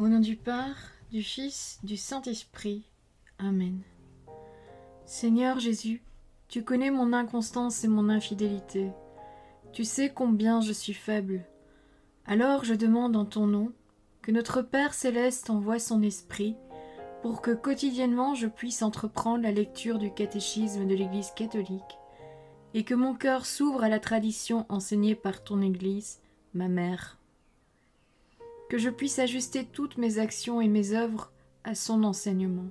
Au nom du Père, du Fils, du Saint-Esprit. Amen. Seigneur Jésus, tu connais mon inconstance et mon infidélité. Tu sais combien je suis faible. Alors je demande en ton nom que notre Père céleste envoie son Esprit pour que quotidiennement je puisse entreprendre la lecture du catéchisme de l'Église catholique et que mon cœur s'ouvre à la tradition enseignée par ton Église, ma mère. Que je puisse ajuster toutes mes actions et mes œuvres à son enseignement.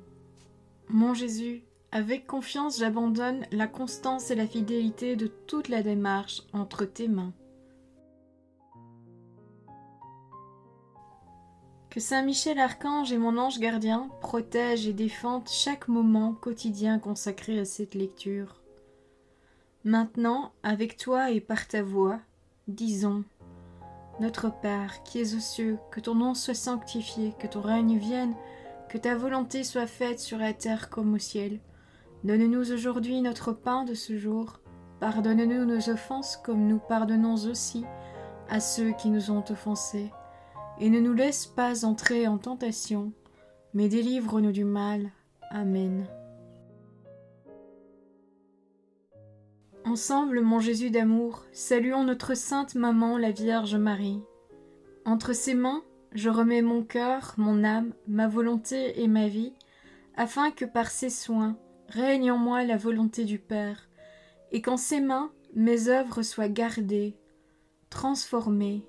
Mon Jésus, avec confiance j'abandonne la constance et la fidélité de toute la démarche entre tes mains. Que Saint Michel Archange et mon ange gardien protègent et défendent chaque moment quotidien consacré à cette lecture. Maintenant, avec toi et par ta voix, disons: Notre Père, qui es aux cieux, que ton nom soit sanctifié, que ton règne vienne, que ta volonté soit faite sur la terre comme au ciel. Donne-nous aujourd'hui notre pain de ce jour. Pardonne-nous nos offenses comme nous pardonnons aussi à ceux qui nous ont offensés. Et ne nous laisse pas entrer en tentation, mais délivre-nous du mal. Amen. Ensemble, mon Jésus d'amour, saluons notre sainte maman, la Vierge Marie. Entre ses mains, je remets mon cœur, mon âme, ma volonté et ma vie, afin que par ses soins règne en moi la volonté du Père, et qu'en ses mains mes œuvres soient gardées, transformées,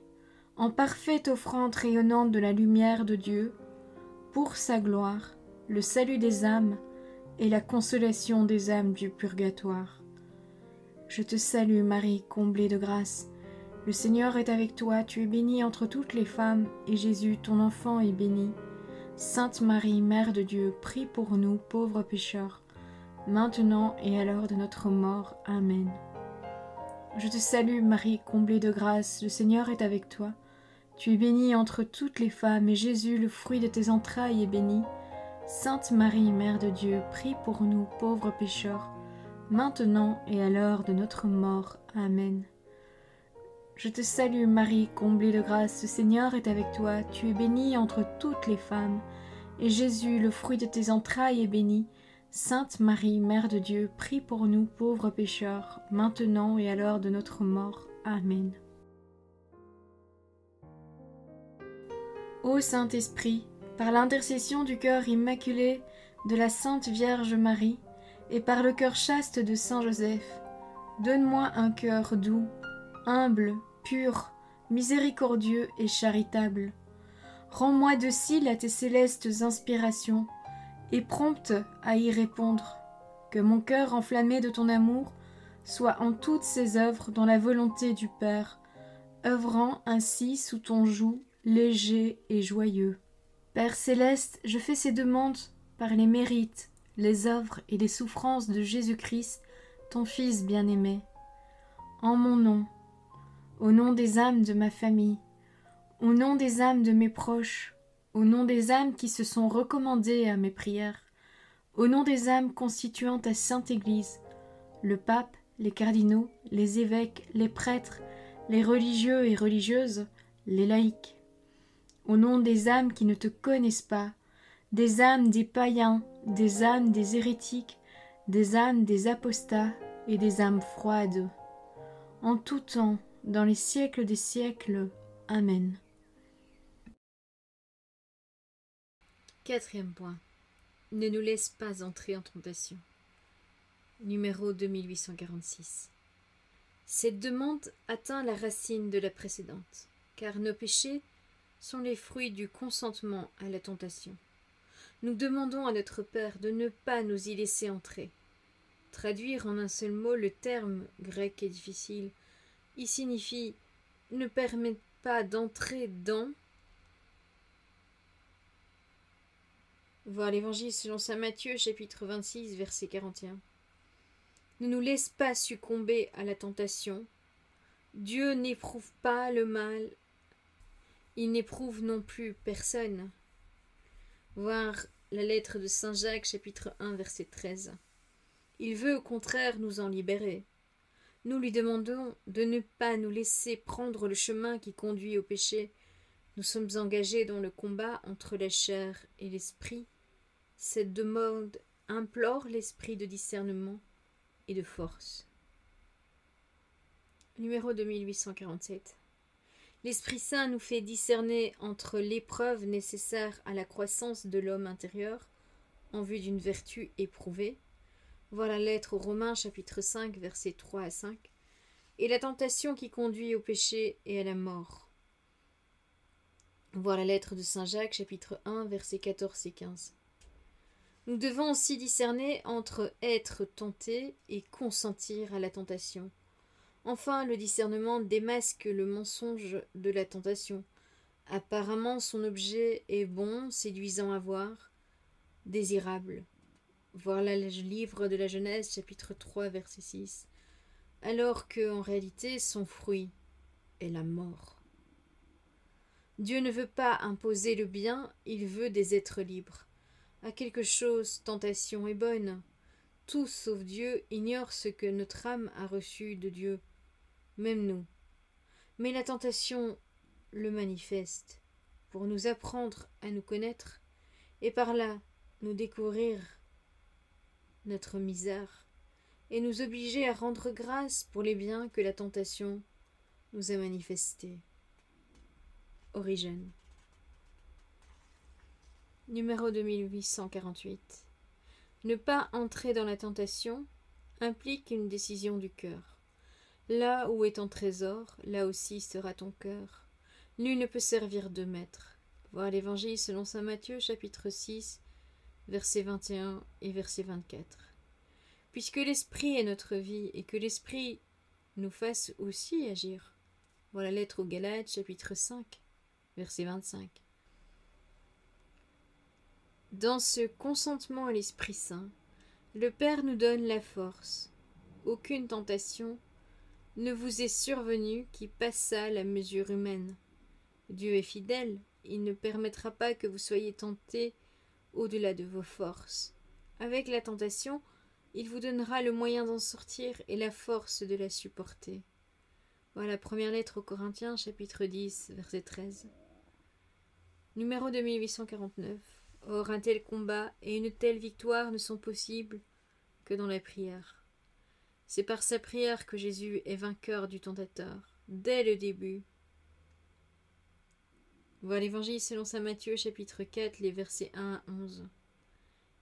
en parfaite offrande rayonnante de la lumière de Dieu, pour sa gloire, le salut des âmes et la consolation des âmes du purgatoire. Je te salue Marie, comblée de grâce. Le Seigneur est avec toi, tu es bénie entre toutes les femmes, et Jésus, ton enfant, est béni. Sainte Marie, Mère de Dieu, prie pour nous, pauvres pécheurs, maintenant et à l'heure de notre mort. Amen. Je te salue Marie, comblée de grâce, le Seigneur est avec toi. Tu es bénie entre toutes les femmes, et Jésus, le fruit de tes entrailles, est béni. Sainte Marie, Mère de Dieu, prie pour nous, pauvres pécheurs, maintenant et à l'heure de notre mort. Amen. Je te salue Marie, comblée de grâce, le Seigneur est avec toi, tu es bénie entre toutes les femmes, et Jésus, le fruit de tes entrailles, est béni. Sainte Marie, Mère de Dieu, prie pour nous pauvres pécheurs, maintenant et à l'heure de notre mort. Amen. Ô Saint-Esprit, par l'intercession du cœur immaculé de la Sainte Vierge Marie, et par le cœur chaste de Saint Joseph, donne-moi un cœur doux, humble, pur, miséricordieux et charitable. Rends-moi docile à tes célestes inspirations, et prompte à y répondre. Que mon cœur enflammé de ton amour soit en toutes ses œuvres dans la volonté du Père, œuvrant ainsi sous ton joug léger et joyeux. Père céleste, je fais ces demandes par les mérites, les œuvres et les souffrances de Jésus-Christ, ton Fils bien-aimé. En mon nom, au nom des âmes de ma famille, au nom des âmes de mes proches, au nom des âmes qui se sont recommandées à mes prières, au nom des âmes constituant ta Sainte Église, le pape, les cardinaux, les évêques, les prêtres, les religieux et religieuses, les laïcs, au nom des âmes qui ne te connaissent pas, des âmes des païens, des âmes des hérétiques, des âmes des apostats et des âmes froides. En tout temps, dans les siècles des siècles. Amen. Quatrième point. Ne nous laisse pas entrer en tentation. Numéro 2846. Cette demande atteint la racine de la précédente, car nos péchés sont les fruits du consentement à la tentation. Nous demandons à notre Père de ne pas nous y laisser entrer. Traduire en un seul mot le terme grec est difficile. Il signifie « ne permet pas d'entrer dans ». Voir l'Évangile selon saint Matthieu, chapitre 26, verset 41. Ne nous laisse pas succomber à la tentation. Dieu n'éprouve pas le mal. Il n'éprouve non plus personne. Voir la lettre de saint Jacques, chapitre 1, verset 13. Il veut au contraire nous en libérer. Nous lui demandons de ne pas nous laisser prendre le chemin qui conduit au péché, Nous sommes engagés dans le combat entre la chair et l'esprit. Cette demande implore l'esprit de discernement et de force. Numéro 2847. L'Esprit Saint nous fait discerner entre l'épreuve nécessaire à la croissance de l'homme intérieur en vue d'une vertu éprouvée, voir la lettre aux Romains chapitre 5 versets 3 à 5, et la tentation qui conduit au péché et à la mort, voir la lettre de Saint Jacques chapitre 1 versets 14 et 15. Nous devons aussi discerner entre être tenté et consentir à la tentation. Enfin, le discernement démasque le mensonge de la tentation. Apparemment, son objet est bon, séduisant à voir, désirable. Voir le livre de la Genèse, chapitre 3, verset 6. Alors que, en réalité, son fruit est la mort. Dieu ne veut pas imposer le bien, il veut des êtres libres. À quelque chose, tentation est bonne. Tous, sauf Dieu, ignorent ce que notre âme a reçu de Dieu. Même nous. Mais la tentation le manifeste pour nous apprendre à nous connaître et par là nous découvrir notre misère et nous obliger à rendre grâce pour les biens que la tentation nous a manifestés. Origène. Numéro 2848. Ne pas entrer dans la tentation implique une décision du cœur. Là où est ton trésor, là aussi sera ton cœur. Nul ne peut servir deux maîtres. Voir l'Évangile selon saint Matthieu, chapitre 6, versets 21 et verset 24. Puisque l'Esprit est notre vie et que l'Esprit nous fasse aussi agir. Voir la lettre aux Galates, chapitre 5, verset 25. Dans ce consentement à l'Esprit Saint, le Père nous donne la force. Aucune tentation ne vous est survenu qui passa la mesure humaine. Dieu est fidèle, il ne permettra pas que vous soyez tentés au-delà de vos forces. Avec la tentation, il vous donnera le moyen d'en sortir et la force de la supporter. Voilà la première lettre aux Corinthiens, chapitre 10, verset 13. Numéro 2849. Or, un tel combat et une telle victoire ne sont possibles que dans la prière. C'est par sa prière que Jésus est vainqueur du tentateur, dès le début. Voir l'Évangile selon saint Matthieu, chapitre 4, les versets 1 à 11.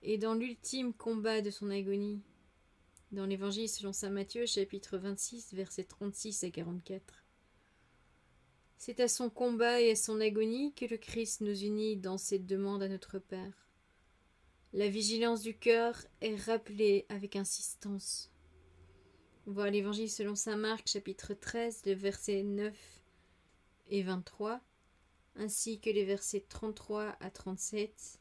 Et dans l'ultime combat de son agonie, dans l'Évangile selon saint Matthieu, chapitre 26, versets 36 à 44. C'est à son combat et à son agonie que le Christ nous unit dans cette demande à notre Père. La vigilance du cœur est rappelée avec insistance. Voir l'Évangile selon saint Marc, chapitre 13, les versets 9 et 23, ainsi que les versets 33 à 37.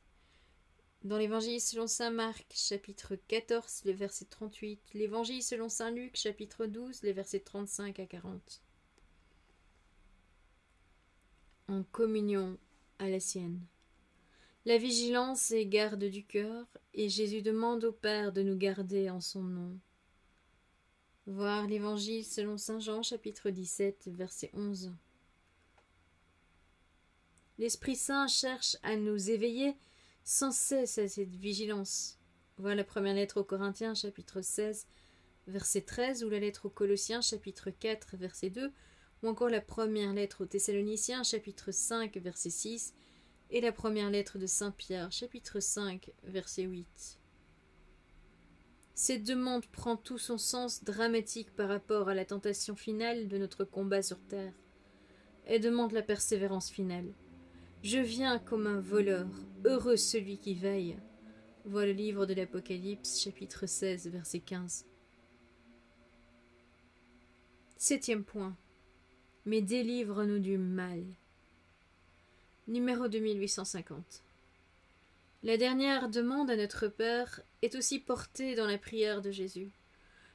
Dans l'Évangile selon saint Marc, chapitre 14, les versets 38, l'Évangile selon saint Luc, chapitre 12, les versets 35 à 40. En communion à la sienne. La vigilance est garde du cœur, et Jésus demande au Père de nous garder en son nom. Voir l'Évangile selon saint Jean, chapitre 17, verset 11. L'Esprit Saint cherche à nous éveiller sans cesse à cette vigilance. Voir la première lettre aux Corinthiens, chapitre 16, verset 13, ou la lettre aux Colossiens, chapitre 4, verset 2, ou encore la première lettre aux Thessaloniciens, chapitre 5, verset 6, et la première lettre de saint Pierre, chapitre 5, verset 8. Cette demande prend tout son sens dramatique par rapport à la tentation finale de notre combat sur terre. Elle demande la persévérance finale. Je viens comme un voleur, heureux celui qui veille. Vois le livre de l'Apocalypse, chapitre 16, verset 15. Septième point. Mais délivre-nous du mal. Numéro 2850. La dernière demande à notre Père est aussi portée dans la prière de Jésus.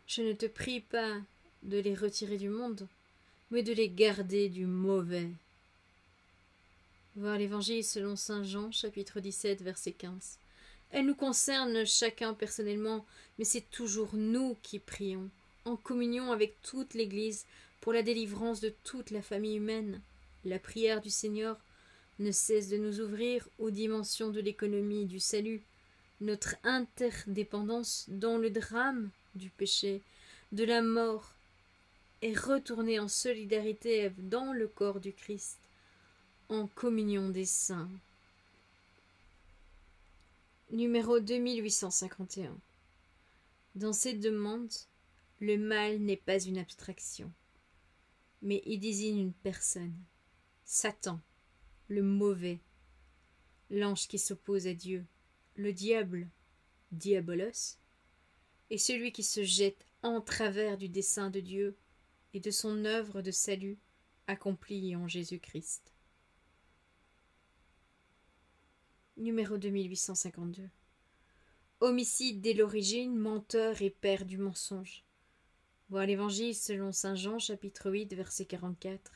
Je ne te prie pas de les retirer du monde, mais de les garder du mauvais. Voir l'Évangile selon saint Jean, chapitre 17, verset 15. Elle nous concerne chacun personnellement, mais c'est toujours nous qui prions, en communion avec toute l'Église, pour la délivrance de toute la famille humaine. La prière du Seigneur ne cesse de nous ouvrir aux dimensions de l'économie du salut, notre interdépendance dans le drame du péché, de la mort, est retournée en solidarité dans le corps du Christ, en communion des saints. Numéro 2851. Dans cette demande, le mal n'est pas une abstraction, mais il désigne une personne, Satan, le mauvais, l'ange qui s'oppose à Dieu, le diable, diabolos, et celui qui se jette en travers du dessein de Dieu et de son œuvre de salut accomplie en Jésus-Christ. Numéro 2852. Homicide dès l'origine, menteur et père du mensonge. Voir l'Évangile selon saint Jean, chapitre 8, verset 44.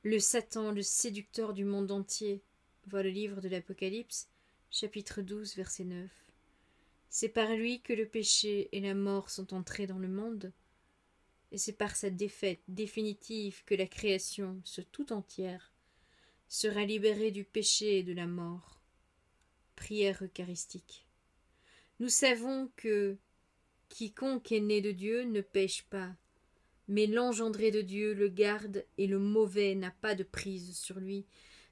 Le Satan, le séducteur du monde entier. Voir le livre de l'Apocalypse, chapitre 12, verset 9. C'est par lui que le péché et la mort sont entrés dans le monde, et c'est par sa défaite définitive que la création, tout entière, sera libérée du péché et de la mort. Prière eucharistique. Nous savons que quiconque est né de Dieu ne pêche pas, mais l'engendré de Dieu le garde et le mauvais n'a pas de prise sur lui.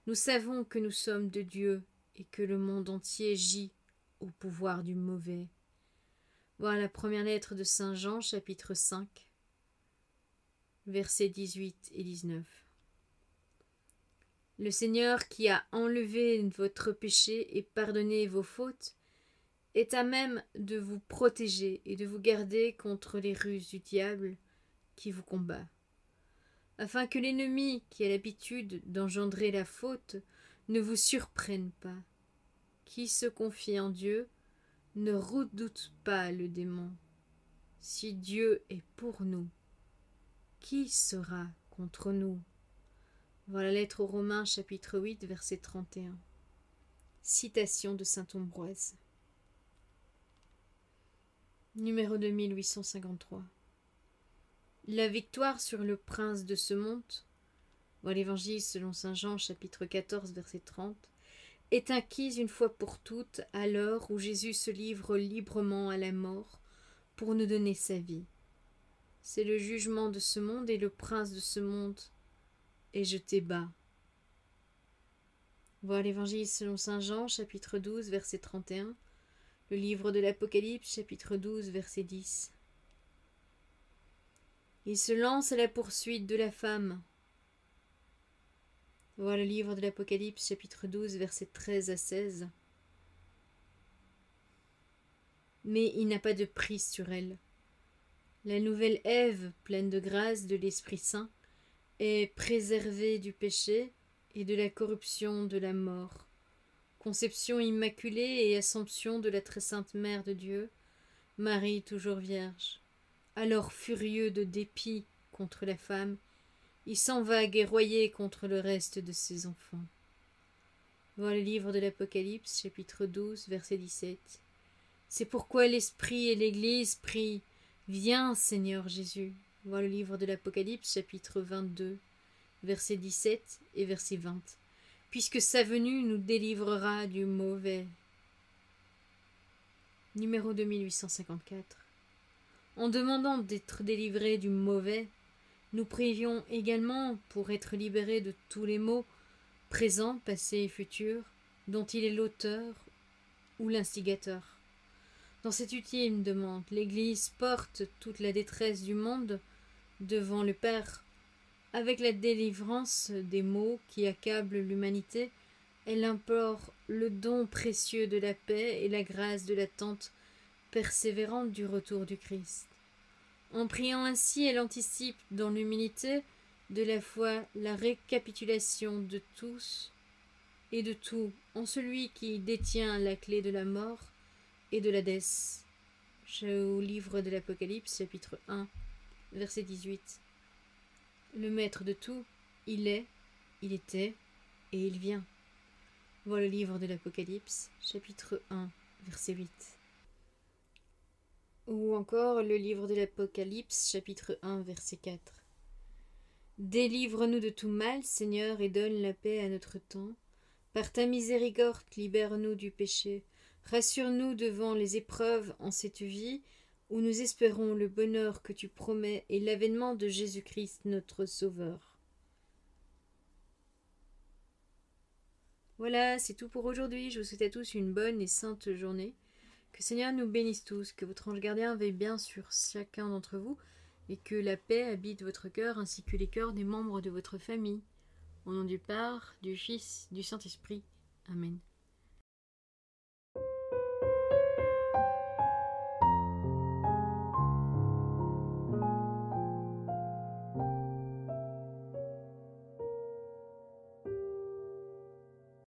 Nous savons que nous sommes de Dieu et que le monde entier gît au pouvoir du mauvais. Voir la première lettre de saint Jean, chapitre 5, versets 18 et 19. Le Seigneur qui a enlevé votre péché et pardonné vos fautes est à même de vous protéger et de vous garder contre les ruses du diable qui vous combat, afin que l'ennemi qui a l'habitude d'engendrer la faute ne vous surprenne pas. Qui se confie en Dieu ne redoute pas le démon. Si Dieu est pour nous, qui sera contre nous? Voilà la lettre aux Romains, chapitre 8, verset 31. Citation de saint Ambroise. Numéro 2853. La victoire sur le prince de ce monde, voilà l'Évangile selon saint Jean, chapitre 14, verset 30, est acquise une fois pour toutes à l'heure où Jésus se livre librement à la mort pour nous donner sa vie. C'est le jugement de ce monde et le prince de ce monde est jeté bas. Voir l'Évangile selon saint Jean, chapitre 12, verset 31, le livre de l'Apocalypse, chapitre 12, verset 10. Il se lance à la poursuite de la femme. Voir le livre de l'Apocalypse, chapitre 12, versets 13 à 16. Mais il n'a pas de prise sur elle. La nouvelle Ève, pleine de grâce de l'Esprit Saint, est préservée du péché et de la corruption de la mort. Conception immaculée et assomption de la très sainte Mère de Dieu, Marie toujours vierge. Alors furieux de dépit contre la femme, il s'en va guerroyer contre le reste de ses enfants. Voilà le livre de l'Apocalypse, chapitre 12, verset 17. C'est pourquoi l'Esprit et l'Église prient « Viens, Seigneur Jésus ». Voilà le livre de l'Apocalypse, chapitre 22, verset 17 et verset 20. Puisque sa venue nous délivrera du mauvais. Numéro 2854. En demandant d'être délivrés du mauvais, nous prions également pour être libérés de tous les maux, présents, passés et futurs, dont il est l'auteur ou l'instigateur. Dans cette ultime demande, l'Église porte toute la détresse du monde devant le Père. Avec la délivrance des maux qui accablent l'humanité, elle implore le don précieux de la paix et la grâce de l'attente persévérante du retour du Christ. En priant ainsi, elle anticipe dans l'humilité de la foi la récapitulation de tous et de tout en celui qui détient la clé de la mort et de l'Hadès. Au livre de l'Apocalypse, chapitre 1, verset 18. Le maître de tout, il est, il était et il vient. Voilà le livre de l'Apocalypse, chapitre 1, verset 8. Ou encore le livre de l'Apocalypse, chapitre 1, verset 4. Délivre-nous de tout mal, Seigneur, et donne la paix à notre temps. Par ta miséricorde, libère-nous du péché. Rassure-nous devant les épreuves en cette vie, où nous espérons le bonheur que tu promets et l'avènement de Jésus-Christ notre Sauveur. Voilà, c'est tout pour aujourd'hui. Je vous souhaite à tous une bonne et sainte journée. Que le Seigneur nous bénisse tous, que votre ange gardien veille bien sur chacun d'entre vous, et que la paix habite votre cœur ainsi que les cœurs des membres de votre famille. Au nom du Père, du Fils, du Saint-Esprit. Amen.